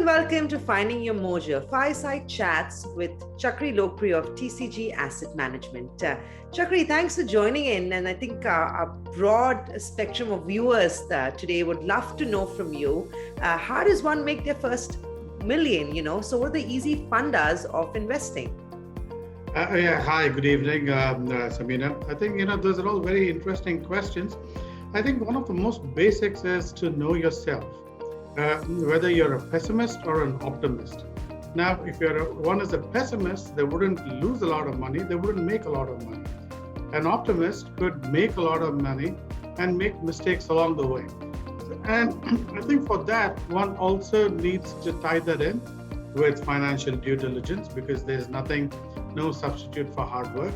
and welcome to Finding Your Mojo, Fireside Chats with Chakri Lokapriya of TCG Asset Management. Chakri, thanks for joining in. And I think a broad spectrum of viewers today would love to know from you, how does one make their first million, So what are the easy fundas of investing? Hi, good evening, Samina. I think, those are all very interesting questions. I think one of the most basics is to know yourself. Whether you're a pessimist or an optimist. Now, if one is a pessimist, they wouldn't lose a lot of money, they wouldn't make a lot of money. An optimist could make a lot of money and make mistakes along the way. And I think for that, one also needs to tie that in with financial due diligence, because there's no substitute for hard work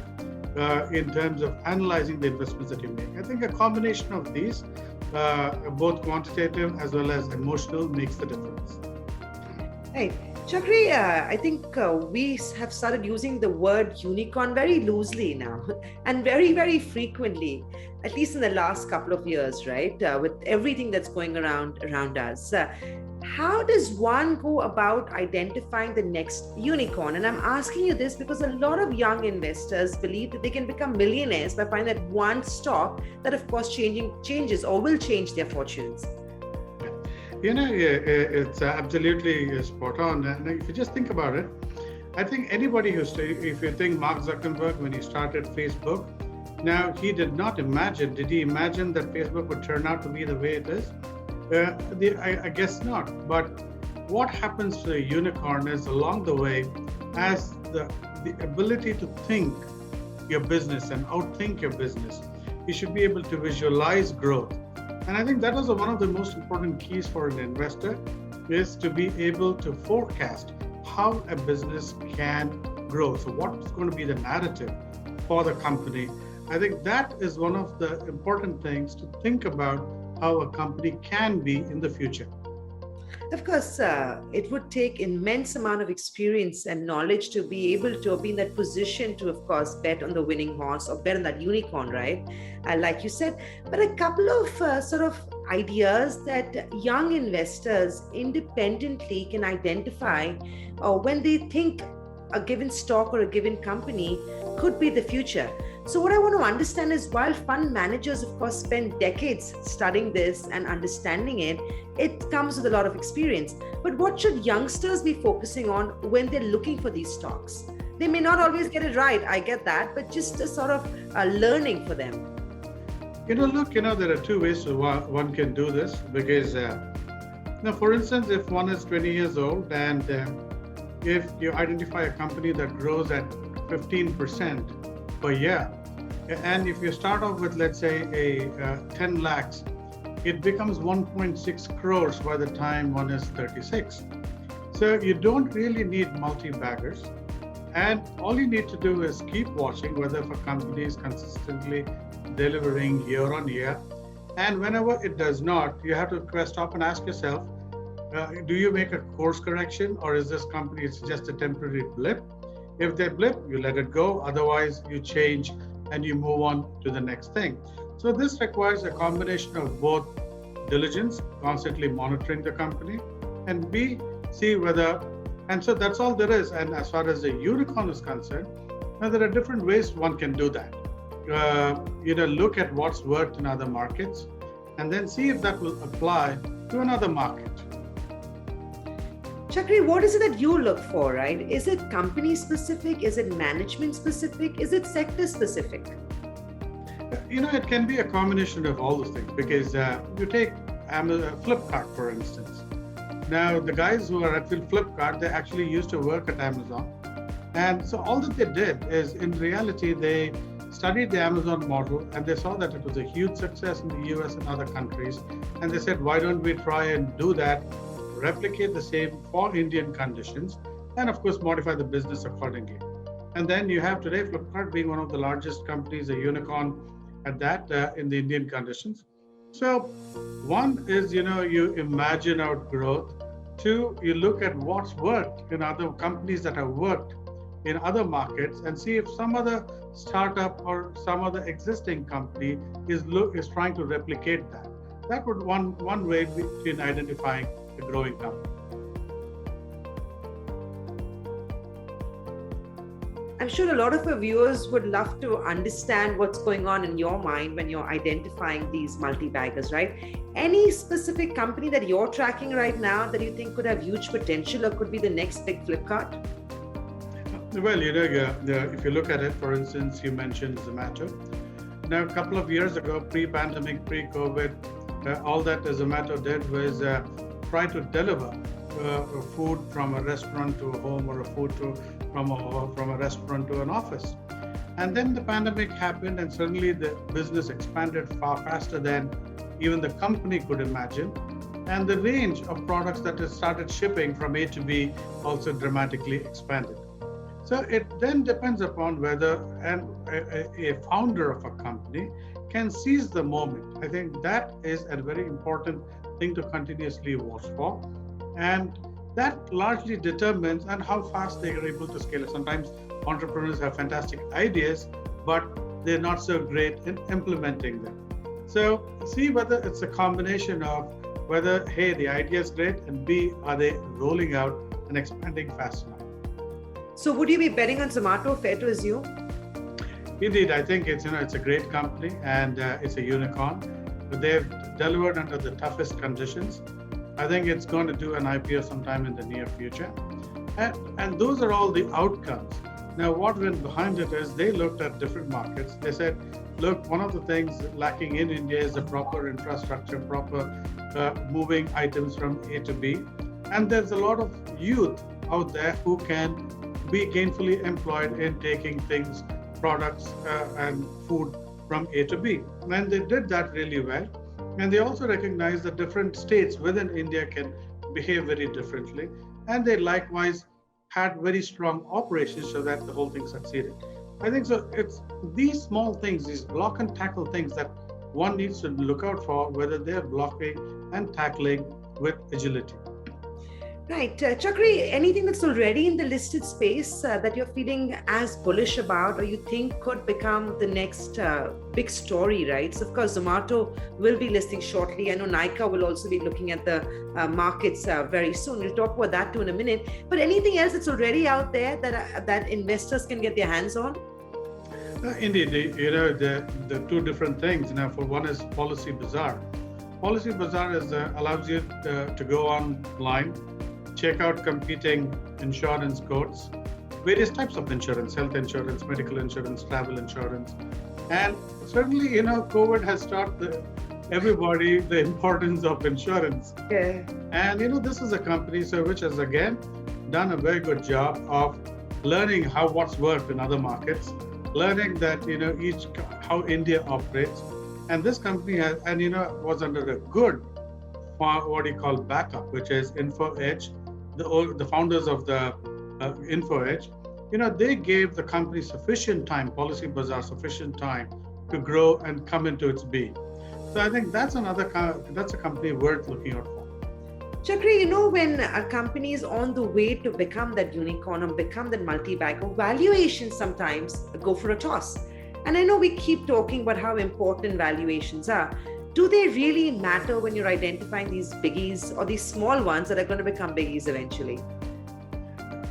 in terms of analyzing the investments that you make. I think a combination of these, both quantitative as well as emotional, makes the difference. Hey, Chakri, I think we have started using the word unicorn very loosely now and very, very frequently, at least in the last couple of years, right? With everything that's going around us. How does one go about identifying the next unicorn? And I'm asking you this because a lot of young investors believe that they can become millionaires by finding that one stock that, of course, changes or will change their fortunes. It's absolutely spot on. And if you just think about it, I think anybody if you think Mark Zuckerberg, when he started Facebook, now did he imagine that Facebook would turn out to be the way it is? I guess not. But what happens to a unicorn is along the way, as the ability to think your business and outthink your business, you should be able to visualize growth. And I think that is one of the most important keys for an investor, is to be able to forecast how a business can grow. So what's going to be the narrative for the company? I think that is one of the important things to think about, how a company can be in the future. Of course, it would take immense amount of experience and knowledge to be able to be in that position to, of course, bet on the winning horse or bet on that unicorn, right? Like you said, but a couple of sort of ideas that young investors independently can identify when they think a given stock or a given company could be the future. So what I want to understand is, while fund managers, of course, spend decades studying this and understanding it, it comes with a lot of experience. But what should youngsters be focusing on when they're looking for these stocks? They may not always get it right, I get that, but just a sort of learning for them. There are two ways one can do this, because, for instance, if one is 20 years old and if you identify a company that grows at 15% per year, and if you start off with, let's say, 10 lakhs, it becomes 1.6 crores by the time one is 36. So you don't really need multi-baggers. And all you need to do is keep watching whether if a company is consistently delivering year on year. And whenever it does not, you have to stop and ask yourself, do you make a course correction, or is this company just a temporary blip? If they blip, you let it go. Otherwise, you change and you move on to the next thing. So this requires a combination of both diligence, constantly monitoring the company, and see whether, and so that's all there is. And as far as the unicorn is concerned, now there are different ways one can do that. Look at what's worked in other markets, and then see if that will apply to another market. Chakri, what is it that you look for, right? Is it company specific? Is it management specific? Is it sector specific? It can be a combination of all those things, because you take Flipkart, for instance. Now, the guys who are at Flipkart, they actually used to work at Amazon. And so all that they did is, in reality, they studied the Amazon model, and they saw that it was a huge success in the US and other countries. And they said, why don't we try and do that, replicate the same for Indian conditions, and of course modify the business accordingly. And then you have today Flipkart being one of the largest companies, a unicorn at that, in the Indian conditions. So one is, you imagine out growth. Two, you look at what's worked in other companies that have worked in other markets, and see if some other startup or some other existing company is trying to replicate that. That would one way be in identifying a growing company. I'm sure a lot of our viewers would love to understand what's going on in your mind when you're identifying these multi-baggers, right? Any specific company that you're tracking right now that you think could have huge potential or could be the next big Flipkart? Well, if you look at it, for instance, you mentioned Zomato. Now, a couple of years ago, pre-pandemic, pre-COVID, all that Zomato did was try to deliver food from a restaurant to a home, or from a restaurant to an office. And then the pandemic happened, and suddenly the business expanded far faster than even the company could imagine. And the range of products that it started shipping from A to B also dramatically expanded. So it then depends upon whether a founder of a company can seize the moment. I think that is a very important thing to continuously watch for. And that largely determines on how fast they are able to scale it. Sometimes entrepreneurs have fantastic ideas, but they're not so great in implementing them. So see whether it's a combination of whether, hey, the idea is great, and B, are they rolling out and expanding fast enough? So would you be betting on Zomato, fair to assume? Indeed, I think it's a great company, and it's a unicorn. But they've delivered under the toughest conditions. I think it's going to do an IPO sometime in the near future. And those are all the outcomes. Now, what went behind it is they looked at different markets. They said, look, one of the things lacking in India is the proper infrastructure, proper moving items from A to B. And there's a lot of youth out there who can be gainfully employed in taking things, products and food from A to B. And they did that really well. And they also recognized that different states within India can behave very differently. And they likewise had very strong operations so that the whole thing succeeded. I think so. It's these small things, these block and tackle things that one needs to look out for, whether they're blocking and tackling with agility. Right. Chakri, anything that's already in the listed space that you're feeling as bullish about or you think could become the next big story, right? So, of course, Zomato will be listing shortly. I know Nykaa will also be looking at the markets very soon. We'll talk about that too in a minute. But anything else that's already out there that investors can get their hands on? Indeed, the two different things. Now, for one is Policy Bazar. Policy Bazar allows you to go online, check out competing insurance quotes, various types of insurance, health insurance, medical insurance, travel insurance. And certainly, COVID has taught everybody the importance of insurance. Yeah. And, this is a company which has, again, done a very good job of learning what's worked in other markets, learning that, how India operates. And this company was under a good, what do you call, backup, which is InfoEdge. The founders of the InfoEdge, they gave the company sufficient time, Policy Bazar sufficient time to grow and come into its being. So I think that's a company worth looking out for. Chakri, when a company is on the way to become that unicorn or become that multi-bagger, valuations sometimes go for a toss. And I know we keep talking about how important valuations are. Do they really matter when you're identifying these biggies or these small ones that are going to become biggies eventually?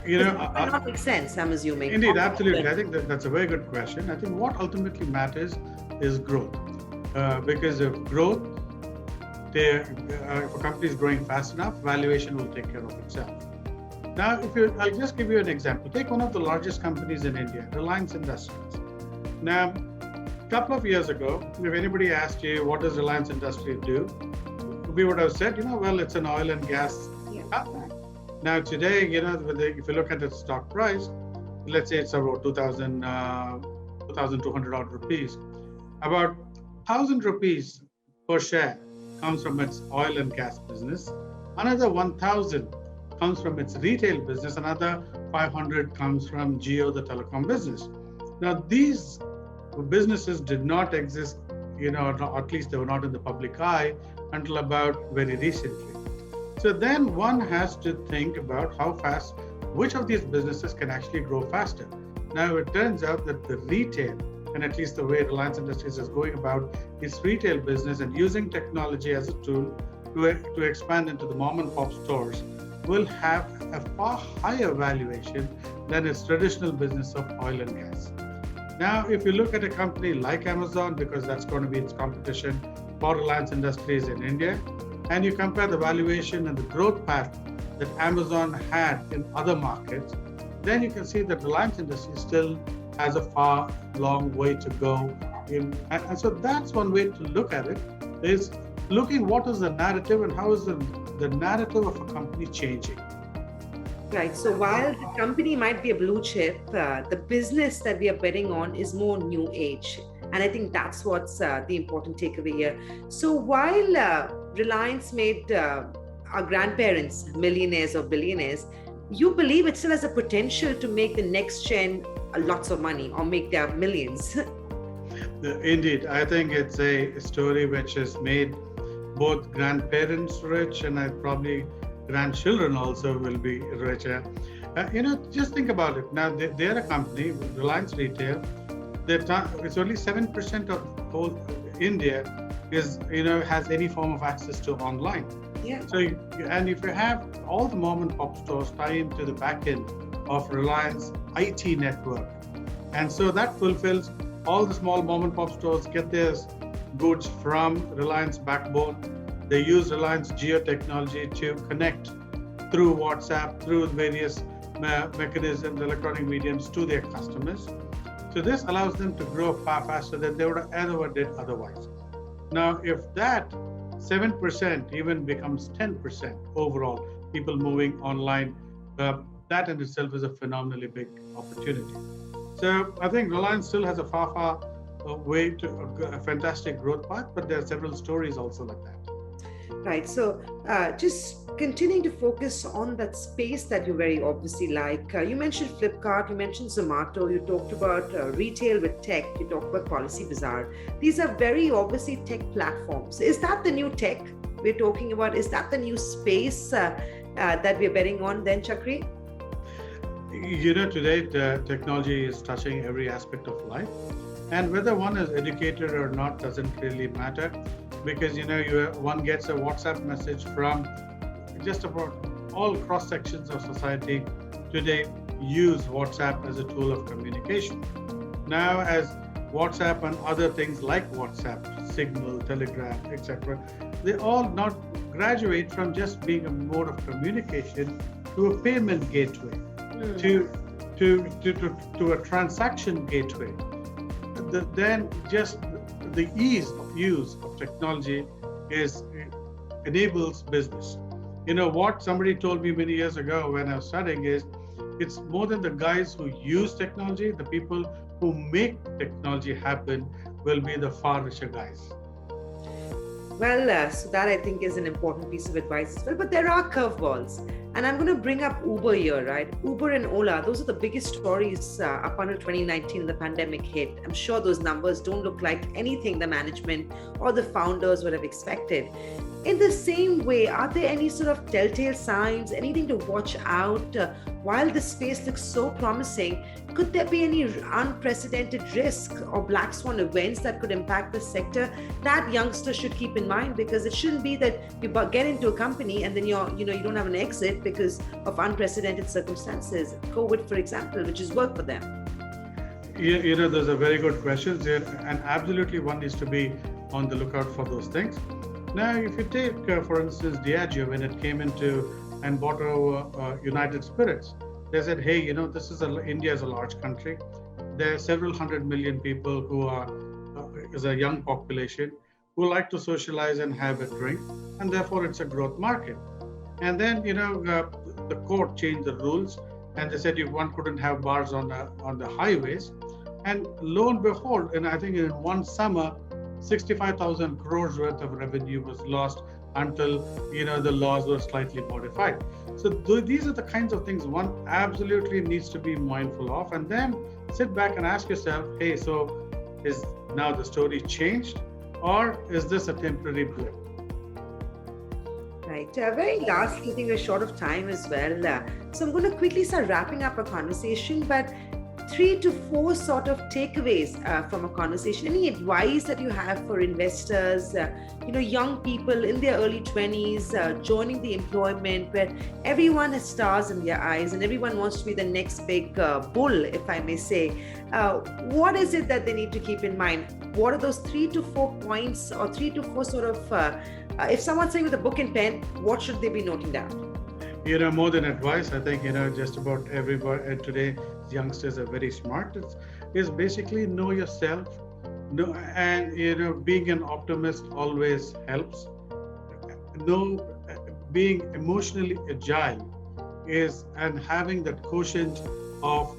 It might not make sense, I'm assuming. Indeed, absolutely. I think that's a very good question. I think what ultimately matters is growth. Because of growth, if a company is growing fast enough, valuation will take care of itself. Now, I'll just give you an example. Take one of the largest companies in India, Reliance Industries. Now, a couple of years ago, if anybody asked you, what does Reliance Industries do? We would have said, well, it's an oil and gas company. Now, today, if you look at its stock price, let's say it's about 2,200 odd rupees. About 1,000 rupees per share comes from its oil and gas business. Another 1,000 comes from its retail business. Another 500 comes from Jio, the telecom business. Now, these businesses did not exist, or at least they were not in the public eye until about very recently. So then one has to think about how fast, which of these businesses can actually grow faster. Now, it turns out that the retail, and at least the way Reliance Industries is going about its retail business and using technology as a tool to expand into the mom and pop stores, will have a far higher valuation than its traditional business of oil and gas. Now, if you look at a company like Amazon, because that's going to be its competition for Reliance Industries in India, and you compare the valuation and the growth path that Amazon had in other markets, then you can see that Reliance Industries still has a far, long way to go. And so that's one way to look at it, is looking what is the narrative and how is the narrative of a company changing. Right. So while the company might be a blue chip, the business that we are betting on is more new age. And I think that's what's the important takeaway here. So while Reliance made our grandparents millionaires or billionaires, you believe it still has a potential to make the next gen lots of money or make their millions. Indeed, I think it's a story which has made both grandparents rich, and I probably grandchildren also will be richer. Just think about it. Now, they're a company, Reliance Retail. It's only 7% of whole India has any form of access to online. Yeah. So, and if you have all the mom and pop stores tie into the back end of Reliance IT network, and so that fulfills all the small mom and pop stores get their goods from Reliance backbone. They use Reliance Geo technology to connect through WhatsApp, through various mechanisms, electronic mediums to their customers. So this allows them to grow far faster than they would have ever did otherwise. Now, if that 7% even becomes 10% overall, people moving online, that in itself is a phenomenally big opportunity. So I think Reliance still has a far way to a fantastic growth path, but there are several stories also like that. Right. So just continuing to focus on that space that you very obviously like. You mentioned Flipkart, you mentioned Zomato, you talked about retail with tech, you talked about Policy Bazar. These are very obviously tech platforms. Is that the new tech we're talking about? Is that the new space that we're betting on then, Chakri? Today the technology is touching every aspect of life. And whether one is educated or not doesn't really matter, because one gets a WhatsApp message from just about all cross sections of society today use WhatsApp as a tool of communication. Now, as WhatsApp and other things like WhatsApp, Signal, Telegram, etc., they all not graduate from just being a mode of communication to a payment gateway, to a transaction gateway. Then just the ease of use of technology enables business. What somebody told me many years ago when I was studying is, it's more than the guys who use technology, the people who make technology happen will be the far richer guys. Well, so that I think is an important piece of advice as well. But there are curveballs. And I'm going to bring up Uber here, right? Uber and Ola, those are the biggest stories up until 2019 when the pandemic hit. I'm sure those numbers don't look like anything the management or the founders would have expected. In the same way, are there any sort of telltale signs, anything to watch out? While the space looks so promising, could there be any unprecedented risk or black swan events that could impact the sector that youngsters should keep in mind? Because it shouldn't be that you get into a company and then you don't have an exit because of unprecedented circumstances. COVID, for example, which has worked for them. Those are very good questions there, and absolutely one needs to be on the lookout for those things. Now, if you take, for instance, Diageo, when it came into and bought over United Spirits, they said, hey, India is a large country. There are several 100 million people who is a young population who like to socialize and have a drink, and therefore it's a growth market. And then, the court changed the rules, and they said one couldn't have bars on the highways. And lo and behold, and I think in one summer, 65,000 crores worth of revenue was lost until the laws were slightly modified. So these are the kinds of things one absolutely needs to be mindful of, and then sit back and ask yourself, hey, so is now the story changed, or is this a temporary blip? Right. Very lastly, I think we're short of time as well. So I'm going to quickly start wrapping up our conversation, but 3 to 4 sort of takeaways from a conversation. Any advice that you have for investors, young people in their early 20s joining the employment, where everyone has stars in their eyes and everyone wants to be the next big bull, if I may say. What is it that they need to keep in mind? What are those 3 to 4 points, or 3 to 4 sort of, if someone's saying with a book and pen, what should they be noting down? More than advice, I think, just about everybody today, youngsters are very smart. It's basically know yourself, and, being an optimist always helps. Being emotionally agile and having that quotient of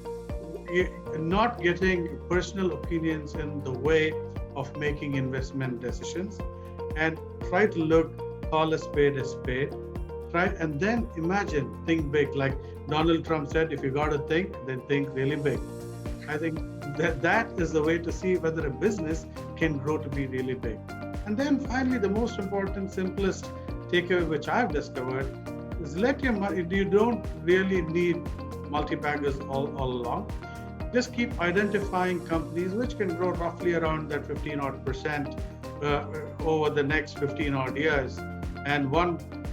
not getting personal opinions in the way of making investment decisions, and try to call a spade a spade. And then think big. Like Donald Trump said, if you got to think, then think really big. I think that is the way to see whether a business can grow to be really big. And then finally, the most important, simplest takeaway which I've discovered is you don't really need multi-baggers all along. Just keep identifying companies which can grow roughly around that 15% over the next 15 odd years. And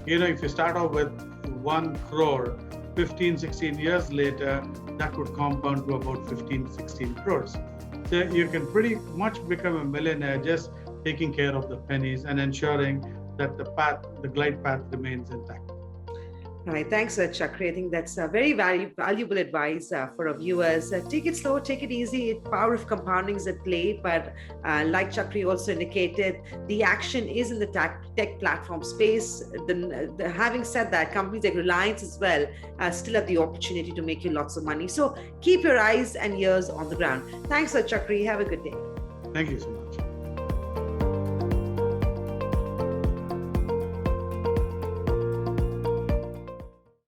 if you start off with 1 crore, 15, 16 years later, that would compound to about 15, 16 crores. So you can pretty much become a millionaire just taking care of the pennies and ensuring that the glide path remains intact. Right. Thanks, Chakri. I think that's very valuable advice for our viewers. Take it slow, take it easy. Power of compounding is at play, but like Chakri also indicated, the action is in the tech platform space. Having said that, companies like Reliance as well still have the opportunity to make you lots of money. So keep your eyes and ears on the ground. Thanks, Chakri. Have a good day. Thank you so much.